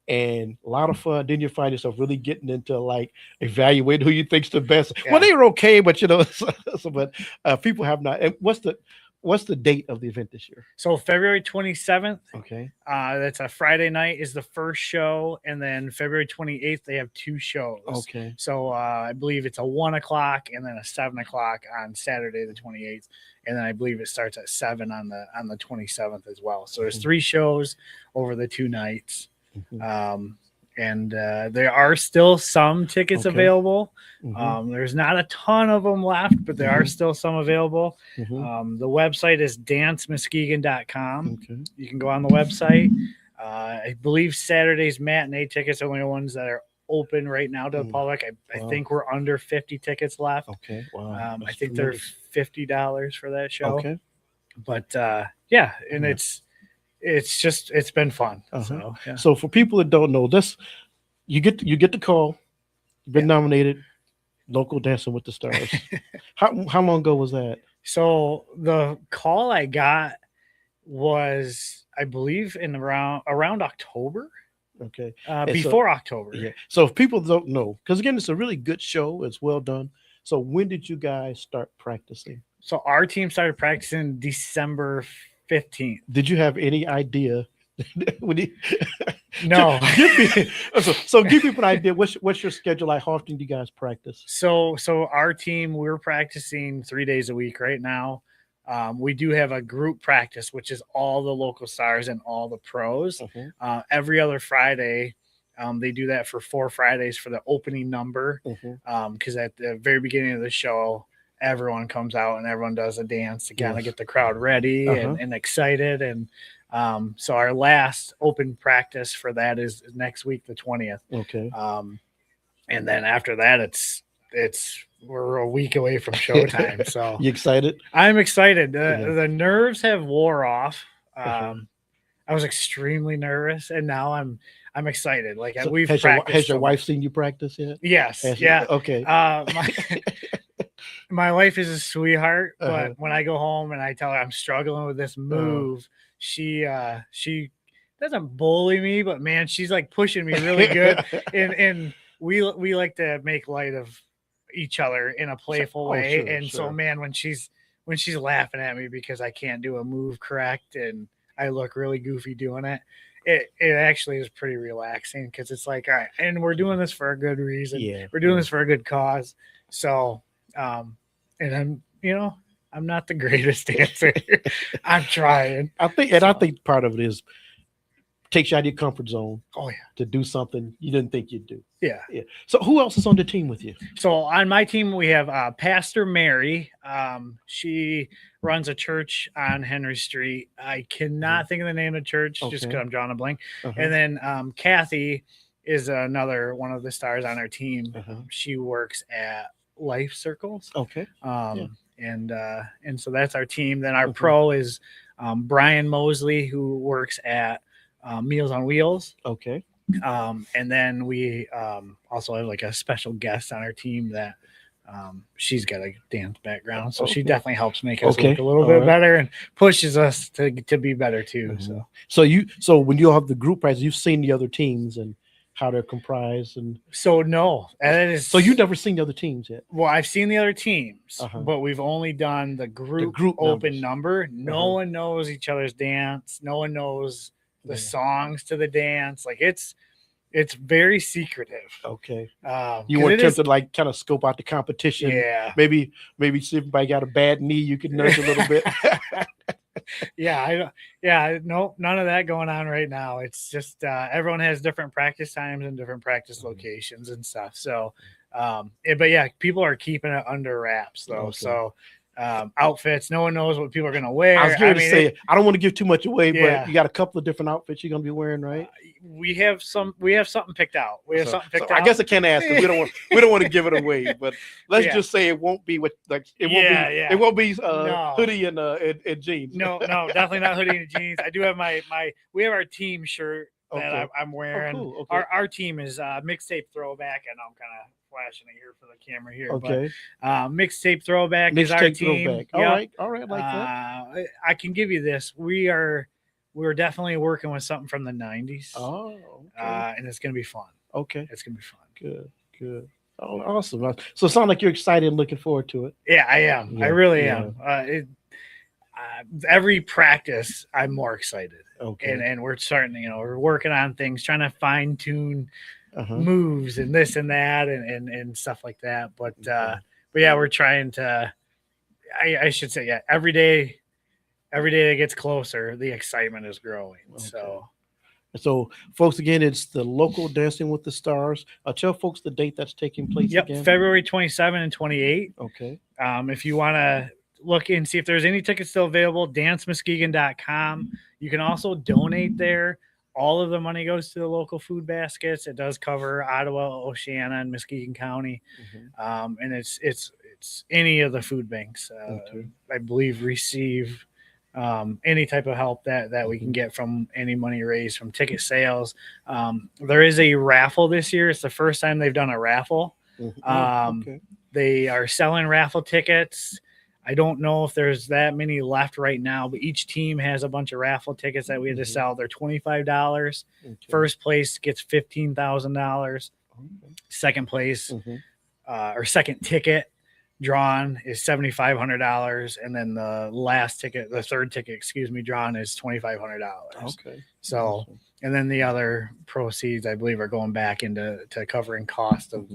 And a lot of fun. Then you find yourself really getting into like evaluating who you think's the best. Yeah. Well, they were okay, but but people have not. And what's the date of the event this year? So February 27th. Okay. That's a Friday night is the first show. And then February 28th, they have 2 shows. Okay. So I believe it's a 1 o'clock and then a 7 o'clock on Saturday, the 28th. And then I believe it starts at 7 on the 27th as well. So there's 3 shows over the 2 nights. And there are still some tickets available. There's not a ton of them left, but there are still some available. The website is dancemuskegon.com. You can go on the website. I believe Saturday's matinee tickets are the only ones that are open right now to the public. I think we're under 50 tickets left. Okay. Wow. I think they're $50 for that show. Okay. But and it's been fun. So for people that don't know this, you get the call, you've been nominated, local Dancing with the Stars. How long ago was that? So the call I got was, I believe, in around October. Okay. Before October. Yeah. So if people don't know, because again, it's a really good show. It's well done. So when did you guys start practicing? So our team started practicing December 15th. Did you have any idea? No. So give people an idea. What's your schedule like? How often do you guys practice? So our team, we're practicing 3 days a week right now. We do have a group practice, which is all the local stars and all the pros. Every other Friday, they do that for 4 Fridays for the opening number. Because at the very beginning of the show, everyone comes out and everyone does a dance to kind of get the crowd ready and excited. And so our last open practice for that is next week, the 20th. Okay. And then after that, we're a week away from showtime. So you excited? I'm excited. The nerves have wore off. I was extremely nervous, and now I'm excited. Like So we've has practiced. your wife seen you practice yet? Yes. Yeah. Okay. My wife is a sweetheart, but when I go home and I tell her I'm struggling with this move, she doesn't bully me, but man, she's like pushing me really good. and we like to make light of each other in a playful way. Sure, so man, when she's laughing at me because I can't do a move correct and I look really goofy doing it, it actually is pretty relaxing because it's like, all right, and we're doing this for a good reason. Yeah, we're doing this for a good cause. So, and I'm not the greatest dancer. I'm trying. I think part of it is takes you out of your comfort zone. Oh yeah, to do something you didn't think you'd do. Yeah. So who else is on the team with you? So on my team we have Pastor Mary. She runs a church on Henry Street. I cannot think of the name of the church just because I'm drawing a blank. And then Kathy is another one of the stars on our team. She works at Life Circles. Okay. And so that's our team. Then our pro is Brian Mosley, who works at Meals on Wheels. Okay. And then we also have like a special guest on our team that she's got a dance background, so she definitely helps make us look a little bit better and pushes us to be better too. So when you have the group practice, you've seen the other teams and how they're comprised, and so you've never seen the other teams yet. Well, I've seen the other teams, but we've only done the group open number. No one knows each other's dance. No one knows the songs to the dance. Like it's very secretive. Okay. You weren't tempted to like kind of scope out the competition. Yeah. Maybe see if anybody got a bad knee, you could nudge a little bit. No, none of that going on right now. It's just everyone has different practice times and different practice locations and stuff. So but yeah, people are keeping it under wraps though. So outfits, no one knows what people are going to wear. I was going to say, I don't want to give too much away, but you got a couple of different outfits you're going to be wearing, right? We have something picked out. I guess I can't ask because we don't want to give it away, but let's just say it won't be it won't be hoodie and jeans. No, definitely not hoodie and jeans. I do have we have our team shirt that I'm wearing. Oh, cool. Okay. Our team is mixtape throwback, and I'm kind of flashing it here for the camera here. Okay. But mixtape throwback is our team. Throwback. All right, like that. I can give you this. We're definitely working with something from the 90s. Oh, okay. And it's gonna be fun. Okay. It's gonna be fun. Good. Oh, awesome. So it sounds like you're excited and looking forward to it. Yeah, I am. I really am. Every practice, I'm more excited. Okay. And we're starting, we're working on things, trying to fine tune moves and this and that and stuff like that. But yeah, we're trying to. I should say, every day that gets closer, the excitement is growing. Okay. So, folks, again, it's the local Dancing with the Stars. Tell folks the date that's taking place again. February 27 and 28. Okay. If you want to look and see if there's any tickets still available, dancemuskegon.com. You can also donate there. All of the money goes to the local food baskets. It does cover Ottawa, Oceana, and Muskegon County. And it's any of the food banks, I believe, receive any type of help that we can get from any money raised from ticket sales. There is a raffle this year. It's the first time they've done a raffle. They are selling raffle tickets. I don't know if there's that many left right now, but each team has a bunch of raffle tickets that we had to sell. They're $25. First place gets $15,000. Second place or second ticket drawn is $7,500, and then the third ticket, drawn is $2,500. Okay. So, and then the other proceeds, I believe, are going back into covering cost of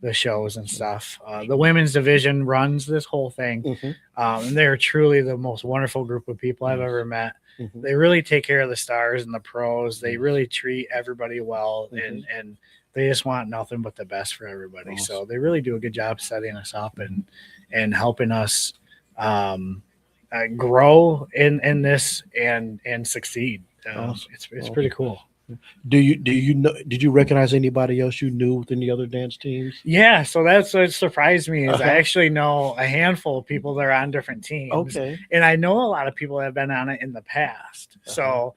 the shows and stuff. The women's division runs this whole thing, and they're truly the most wonderful group of people I've ever met. They really take care of the stars and the pros. They really treat everybody well, and they just want nothing but the best for everybody. Awesome. So they really do a good job setting us up and helping us grow in this and succeed. Awesome. It's pretty cool. Do you know? Did you recognize anybody else you knew within the other dance teams? Yeah, so that's what surprised me is I actually know a handful of people that are on different teams. Okay, and I know a lot of people that have been on it in the past. So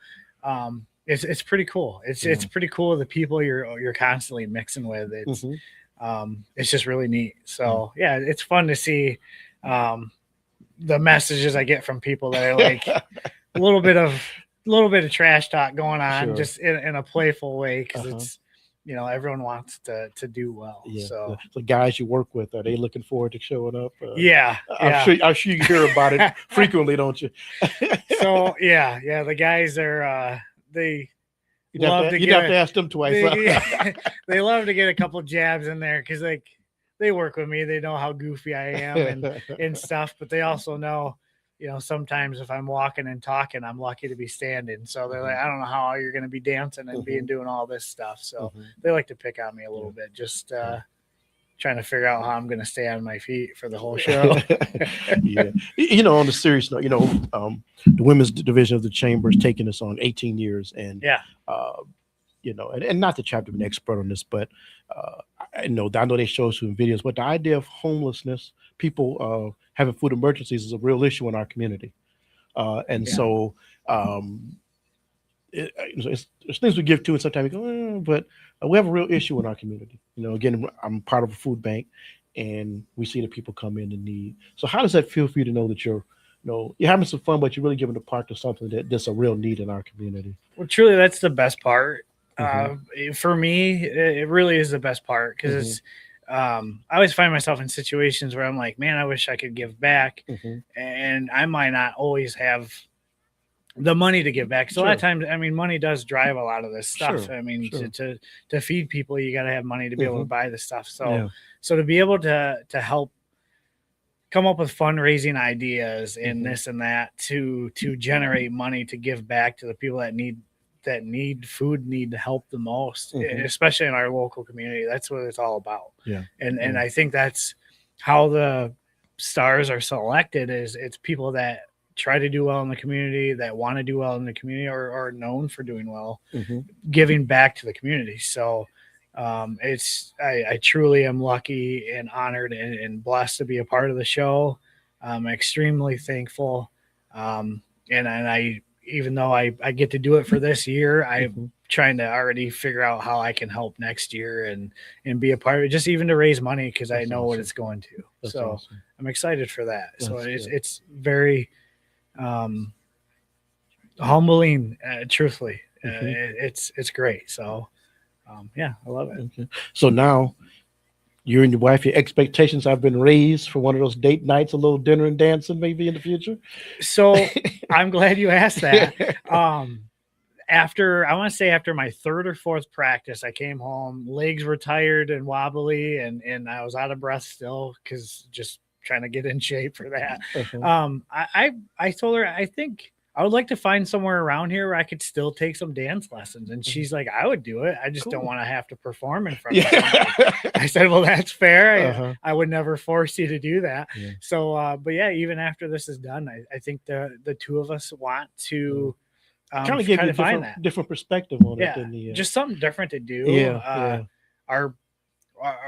it's pretty cool. It's pretty cool. The people you're constantly mixing with. It's just really neat. So yeah, it's fun to see the messages I get from people that are like a little bit of trash talk going on, just in a playful way, because it's, everyone wants to do well. Yeah. So the guys you work with, are they looking forward to showing up? I'm sure you hear about it frequently, don't you? So yeah, the guys are you'd have to ask them twice. They love to get a couple jabs in there, because like they work with me, they know how goofy I am and stuff, but they also know, sometimes if I'm walking and talking, I'm lucky to be standing. So they're like, I don't know how you're going to be dancing and doing all this stuff. So they like to pick on me a little bit, just trying to figure out how I'm going to stay on my feet for the whole show. Yeah. On a serious note, the women's division of the chamber is taking us on 18 years. And, and not that you have to be an expert on this, but I know they show us some videos, but the idea of homelessness, people having food emergencies, is a real issue in our community. So there's things we give to, and sometimes we go, but we have a real issue in our community. Again, I'm part of a food bank, and we see the people come in need. So how does that feel for you to know that you're having some fun, but you're really giving a part to something that's a real need in our community? Well, truly, that's the best part. For me, it really is the best part, because it's, I always find myself in situations where I'm like, man, I wish I could give back, and I might not always have the money to give back. So a lot of times, money does drive a lot of this stuff. To feed people, you got to have money to be able to buy the stuff. So to be able to help come up with fundraising ideas and this and that to generate money to give back to the people that need food, need help the most, especially in our local community. That's what it's all about. And I think that's how the stars are selected, is it's people that try to do well in the community, that want to do well in the community, or are known for doing well, giving back to the community. So I truly am lucky and honored and blessed to be a part of the show. I'm extremely thankful. And I, even though I get to do it for this year, I'm trying to already figure out how I can help next year and be a part of it, just even to raise money, because I know what it's going to. That's awesome. I'm excited for that. It's very humbling, truthfully. It's great. So I love it. Okay. So now you and your wife, your expectations have been raised for one of those date nights, a little dinner and dancing maybe in the future? So I'm glad you asked that. After my third or fourth practice, I came home, legs were tired and wobbly, and I was out of breath still, because just trying to get in shape for that. I told her, I think I would like to find somewhere around here where I could still take some dance lessons. And she's like, I would do it. I just don't want to have to perform in front of somebody. I said, well, that's fair. I would never force you to do that. So, but yeah, even after this is done, I think the two of us want to kind of give you a different perspective on it. Than just something different to do.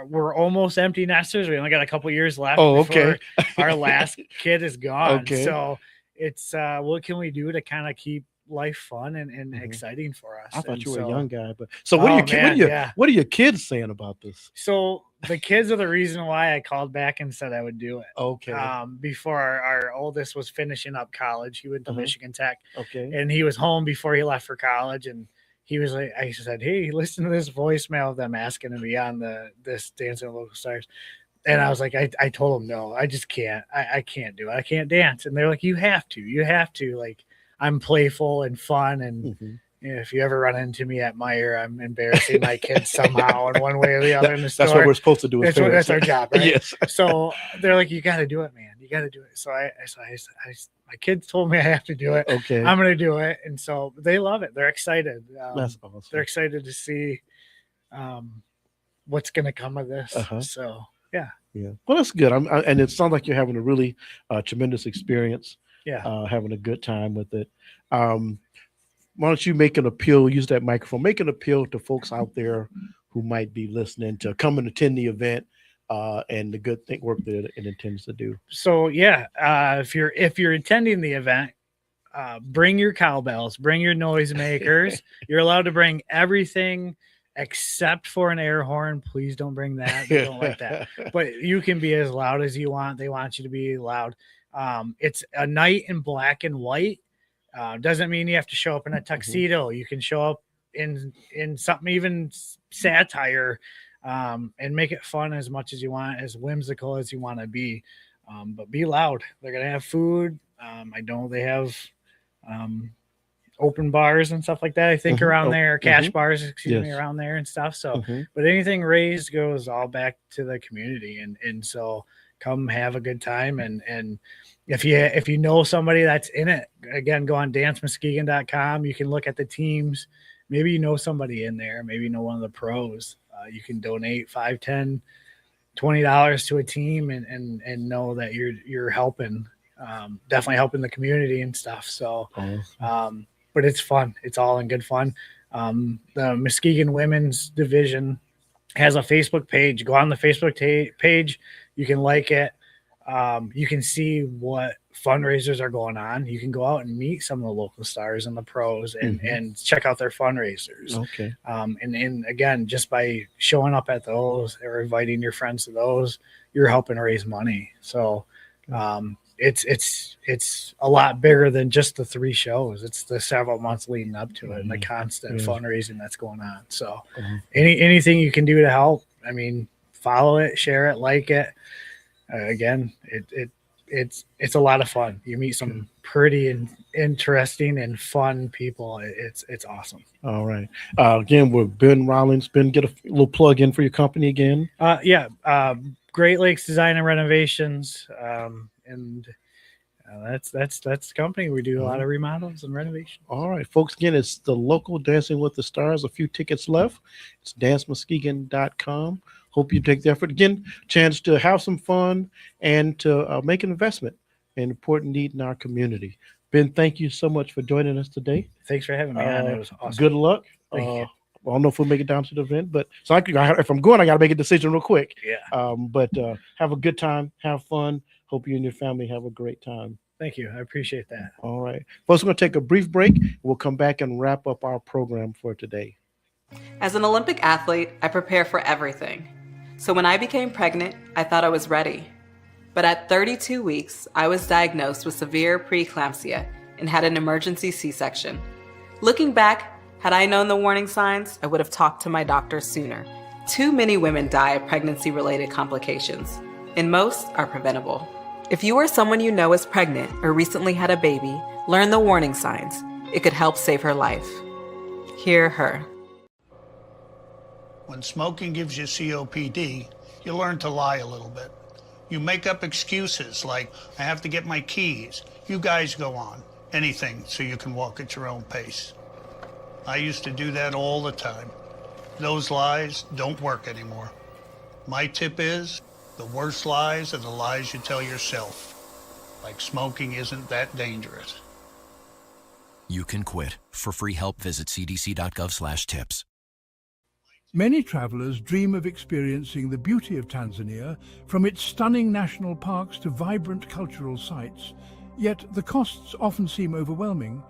We're almost empty nesters. We only got a couple years left. Before our last kid is gone. So it's what can we do to kind of keep life fun and exciting for us? I thought you were a young guy, but so what are your kids saying about this? So the kids are the reason why I called back and said I would do it. Before our oldest was finishing up college, he went to Michigan Tech. And he was home before he left for college, and he was like, I said, hey, listen to this voicemail of them asking to be on this Dancing with Local Stars. And I was like, I told him, no, I just can't. I can't do it. I can't dance. And they're like, you have to. Like, I'm playful and fun. And if you ever run into me at Meyer, I'm embarrassing my kids somehow in one way or the other in the store. That's what we're supposed to do. That's our job, right? Yes. So they're like, you got to do it, man. You got to do it. So my kids told me I have to do it. I'm going to do it. And so they love it. They're excited. That's awesome. They're excited to see what's going to come of this. So, yeah. Well, that's good. And it sounds like you're having a really tremendous experience. Having a good time with it. Why don't you make an appeal, use that microphone, make an appeal to folks out there who might be listening to come and attend the event and the good work that it intends to do. So if you're attending the event, bring your cowbells, bring your noisemakers. You're allowed to bring everything except for an air horn. Please don't bring that. They don't like that. But you can be as loud as you want. They want you to be loud. It's a night in black and white. Doesn't mean you have to show up in a tuxedo. You can show up in something even satire, and make it fun as much as you want, as whimsical as you want to be. But be loud. They're gonna have food. I know they have open bars and stuff like that, I think, around there, cash bars, excuse me, around there and stuff. So, but anything raised goes all back to the community. And so come have a good time. And if you know somebody that's in it, again, go on dancemuskegon.com. You can look at the teams. Maybe you know somebody in there. Maybe you know one of the pros. You can donate $5, $10, $20 to a team and know that you're helping, definitely helping the community and stuff. So, but it's fun. It's all in good fun. The Muskegon Women's Division has a Facebook page. Go on the Facebook page. You can like it. You can see what fundraisers are going on. You can go out and meet some of the local stars and the pros and check out their fundraisers. Okay. And again, just by showing up at those or inviting your friends to those, you're helping raise money. So, it's a lot bigger than just the 3 shows. It's the several months leading up to it and the constant fundraising that's going on. So anything you can do to help, I mean, follow it, share it, like it. Again, it's a lot of fun. You meet some pretty and interesting and fun people. It's awesome. All right. Again, we're Ben Rawlings. Ben, get a little plug in for your company again. Great Lakes Design and Renovations. And that's the company. We do a lot of remodels and renovations. All right, folks. Again, it's the local Dancing with the Stars. A few tickets left. It's dancemuskegon.com. Hope you take the effort. Again, chance to have some fun and to make an investment in an important need in our community. Ben, thank you so much for joining us today. Thanks for having me on. It was awesome. Good luck. Thank you. I don't know if we'll make it down to the event, but so if I'm going, I got to make a decision real quick. Yeah. But have a good time. Have fun. Hope you and your family have a great time. Thank you. I appreciate that. All right. Folks, we're going to take a brief break. We'll come back and wrap up our program for today. As an Olympic athlete, I prepare for everything. So when I became pregnant, I thought I was ready. But at 32 weeks, I was diagnosed with severe preeclampsia and had an emergency C-section. Looking back, had I known the warning signs, I would have talked to my doctor sooner. Too many women die of pregnancy-related complications, and most are preventable. If you or someone you know is pregnant or recently had a baby, learn the warning signs. It could help save her life. Hear her. When smoking gives you COPD, you learn to lie a little bit. You make up excuses like, I have to get my keys. You guys go on. Anything so you can walk at your own pace. I used to do that all the time. Those lies don't work anymore. My tip is, the worst lies are the lies you tell yourself. Like smoking isn't that dangerous. You can quit. For free help, visit cdc.gov/tips. Many travelers dream of experiencing the beauty of Tanzania, from its stunning national parks to vibrant cultural sites. Yet the costs often seem overwhelming.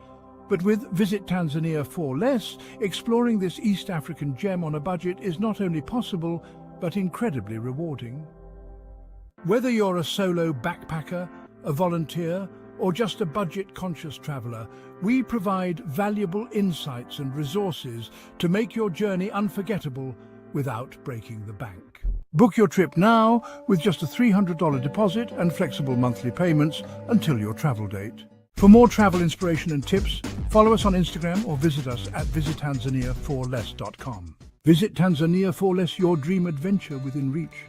But with Visit Tanzania for Less, exploring this East African gem on a budget is not only possible, but incredibly rewarding. Whether you're a solo backpacker, a volunteer, or just a budget-conscious traveler, we provide valuable insights and resources to make your journey unforgettable without breaking the bank. Book your trip now with just a $300 deposit and flexible monthly payments until your travel date. For more travel inspiration and tips, follow us on Instagram or visit us at visittanzaniaforless.com. Visit Tanzania for Less, your dream adventure within reach.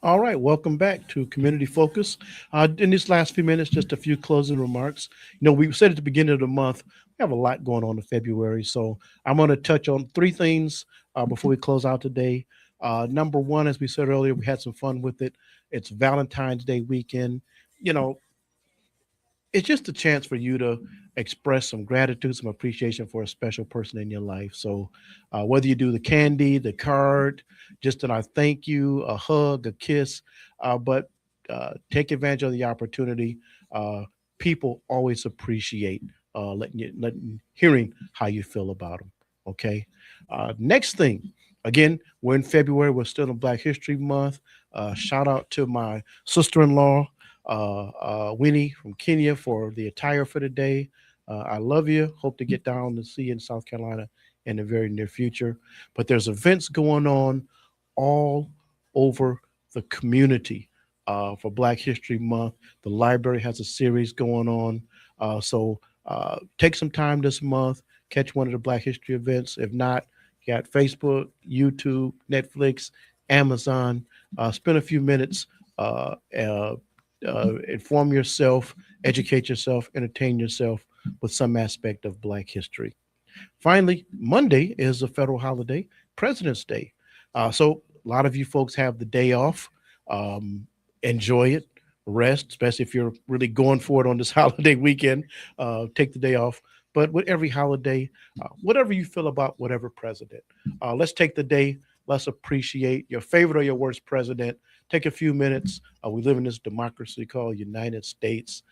All right, welcome back to Community Focus. In these last few minutes, just a few closing remarks. You know, we said at the beginning of the month, we have a lot going on in February, so I'm going to touch on 3 things before we close out today. Number one, as we said earlier, we had some fun with it. It's Valentine's Day weekend. You know, it's just a chance for you to express some gratitude, some appreciation for a special person in your life. So whether you do the candy, the card, just a thank you, a hug, a kiss, but take advantage of the opportunity. People always appreciate hearing how you feel about them. Okay. Next thing, again, we're in February. We're still in Black History Month. Shout out to my sister-in-law, Winnie from Kenya, for the attire for the day. I love you. Hope to get down to see you in South Carolina in the very near future. But there's events going on all over the community for Black History Month. The library has a series going on. So take some time this month, catch one of the Black History events. If not, you got Facebook, YouTube, Netflix, Amazon. Spend a few minutes, inform yourself, educate yourself, entertain yourself with some aspect of Black history. Finally, Monday is a federal holiday, President's Day. So a lot of you folks have the day off. Enjoy it, rest, especially if you're really going for it on this holiday weekend. Take the day off. But with every holiday, whatever you feel about whatever president, let's take the day. Let's appreciate your favorite or your worst president. Take a few minutes. We live in this democracy called United States.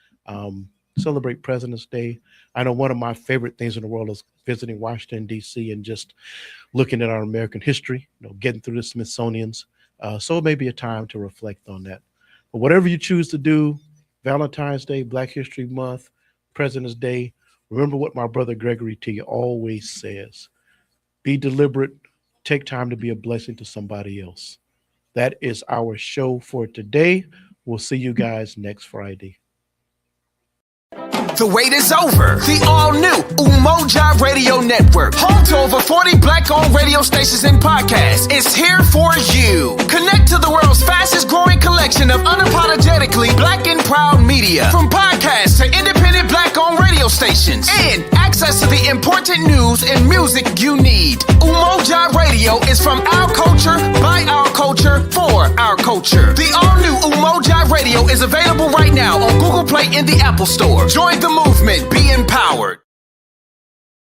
Celebrate President's Day. I know one of my favorite things in the world is visiting Washington, D.C. and just looking at our American history, getting through the Smithsonian's. So it may be a time to reflect on that. But whatever you choose to do, Valentine's Day, Black History Month, President's Day, remember what my brother Gregory T always says. Be deliberate. Take time to be a blessing to somebody else. That is our show for today. We'll see you guys next Friday. The wait is over. The all-new Umoja Radio Network, home to over 40 Black-owned radio stations and podcasts, is here for you. Connect to the world's fastest-growing collection of unapologetically Black and proud media, from podcasts to independent Black-owned radio stations, and access to the important news and music you need. Umoja Radio is from our culture, by our culture, for our culture. The all-new Umoja Radio is available right now on Google Play and the Apple Store. Join the movement.